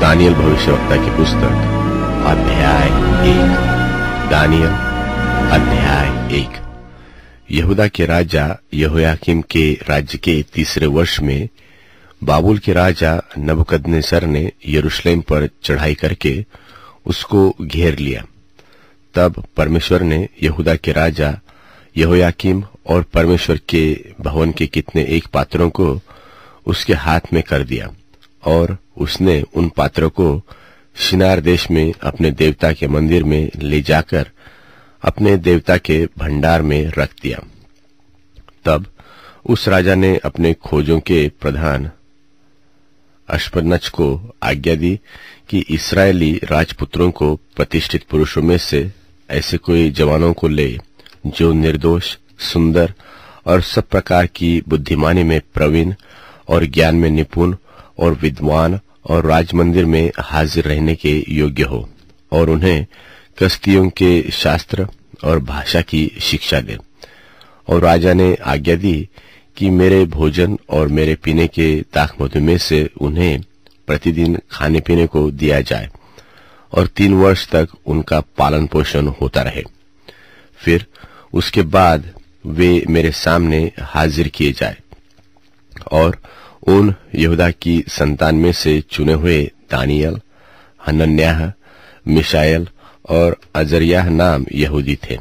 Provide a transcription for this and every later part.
Daniel भविष्यवक्ता की पुस्तक अध्याय 1। दानियल अध्याय 1। यहूदा के राजा यहोयाकीम के राज्य के तीसरे वर्ष में बाबुल के राजा नबूकदनेस्सर ने यरूशलेम पर चढ़ाई करके उसको घेर लिया। तब परमेश्वर ने यहूदा के राजा यहोयाकीम और परमेश्वर के भवन के कितने एक पात्रों को उसके हाथ में कर दिया, और उसने उन पात्रों को शिनार देश में अपने देवता के मंदिर में ले जाकर अपने देवता के भंडार में रख दिया। तब उस राजा ने अपने खोजों के प्रधान अश्पनज को आज्ञा दी कि इस्राएली राजपुत्रों को प्रतिष्ठित पुरुषों में से ऐसे कोई जवानों को ले जो निर्दोष, सुंदर और सब प्रकार की बुद्धिमानी में प्रवीण और ज्ञान में निपुण और विद्वान और राजमंदिर में हाजिर रहने के योग्य हो, और उन्हें कसदियों के शास्त्र और भाषा की शिक्षा दे। और राजा ने आज्ञा दी कि मेरे भोजन और मेरे पीने के दाखमधु में से उन्हें प्रतिदिन खाने पीने को दिया जाए, और 3 वर्ष तक उनका पालन पोषण होता रहे। फिर उसके बाद वे मेरे सामने हाजिर किए जाए, और उन यहूदा की संतान में से चुने हुए दानियल, हनन्याह, मिशाएल और अजर्याह नाम यहूदी थे।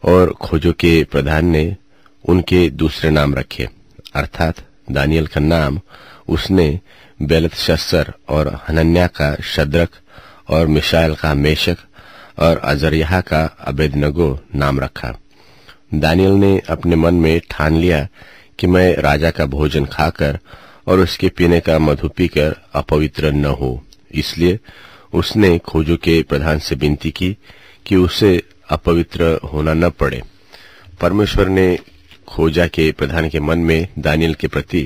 और खोजों के प्रधान ने उनके दूसरे नाम रखे, अर्थात दानियल का नाम उसने बेलतशस्सर और हनन्याह का शद्रक और मिशाएल का मेशक और अजर्याह का अबेदनगो नाम रखा। दानियल ने अपने मन में ठान लिया कि मैं राजा का भोजन खाकर और उसके पीने का मधु पीकर अपवित्र न हो, इसलिए उसने खोजों के प्रधान से विनती की कि उसे अपवित्र होना न पड़े। परमेश्वर ने खोजा के प्रधान के मन में दानियल के प्रति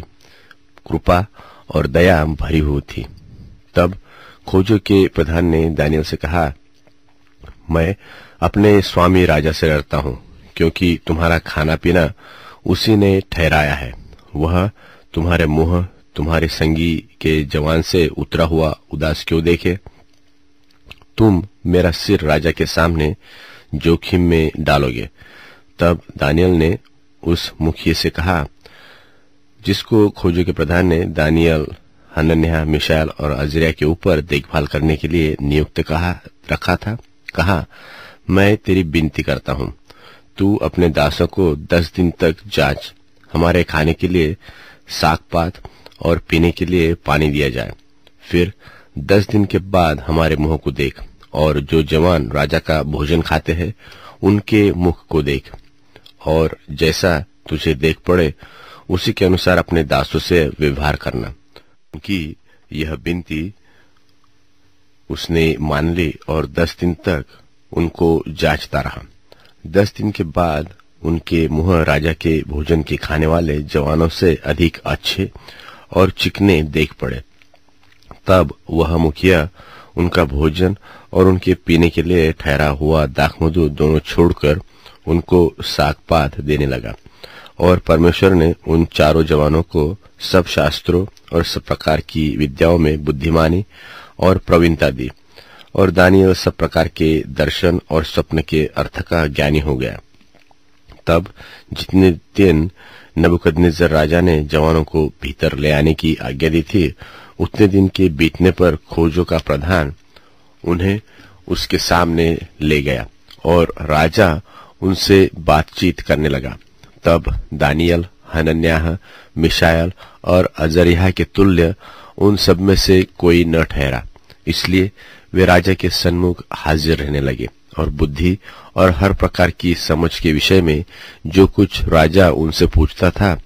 कृपा और दया भरी हुई थी। तब खोजों के प्रधान ने दानियल से कहा, मैं अपने स्वामी राजा से डरता हूं, क्योंकि तुम्हारा खाना पीना उसी ने ठहराया है। वह तुम्हारे मुंह तुम्हारे संगी के जवान से उतरा हुआ उदास क्यों देखे? तुम मेरा सिर राजा के सामने जोखिम में डालोगे। तब दानियल ने उस मुखिए से कहा, जिसको खोजों के प्रधान ने दानियल, हनन्याह, मिशाएल और अजर्याह के ऊपर देखभाल करने के लिए नियुक्त रखा था, कहा, मैं तेरी विनती करता हूं, तू अपने दासों को 10 दिन तक जांच, हमारे खाने के लिए साग-पात और पीने के लिए पानी दिया जाए। फिर 10 दिन के बाद हमारे मुंह को देख, और जो जवान राजा का भोजन खाते हैं उनके मुख को देख, और जैसा तुझे देख पड़े उसी के अनुसार अपने दासों से व्यवहार करना। उनकी यह विनती उसने मान ली और 10 दिन तक उनको जांचता रहा। 10 दिन के बाद उनके मुंह राजा के भोजन के खाने वाले जवानों से अधिक अच्छे और चिकने देख पड़े। तब वह मुखिया उनका भोजन और उनके पीने के लिए ठहरा हुआ दाखमधु दोनों छोड़कर उनको साग-पात देने लगा। और परमेश्वर ने उन चारों जवानों को सब शास्त्रों और सब प्रकार की विद्याओं में बुद्धिमानी और प्रवीणता दी, और दानियल सब प्रकार के दर्शन और स्वप्न के अर्थ का ज्ञानी हो गया। तब जितने दिन नबूकदनेस्सर राजा ने जवानों को भीतर ले आने की आज्ञा दी थी, उतने दिन के बीतने पर खोजों का प्रधान उन्हें उसके सामने ले गया, और राजा उनसे बातचीत करने लगा। तब दानियल, हनन्याह, मिशाएल और अजर्याह के तुल्य उन सब में से कोई न ठहरा, इसलिए वे राजा के सन्मुख हाजिर रहने लगे, और बुद्धि और हर प्रकार की समझ के विषय में जो कुछ राजा उनसे पूछता था,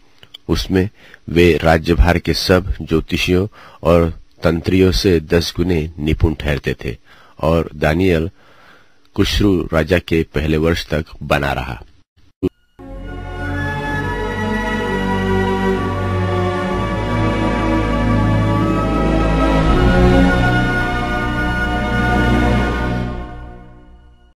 उसमें वे राज्यभार के सब ज्योतिषियों और तंत्रियों से 10 गुने निपुण ठहरते थे। और दानियल कुश्रू राजा के पहले वर्ष तक बना रहा।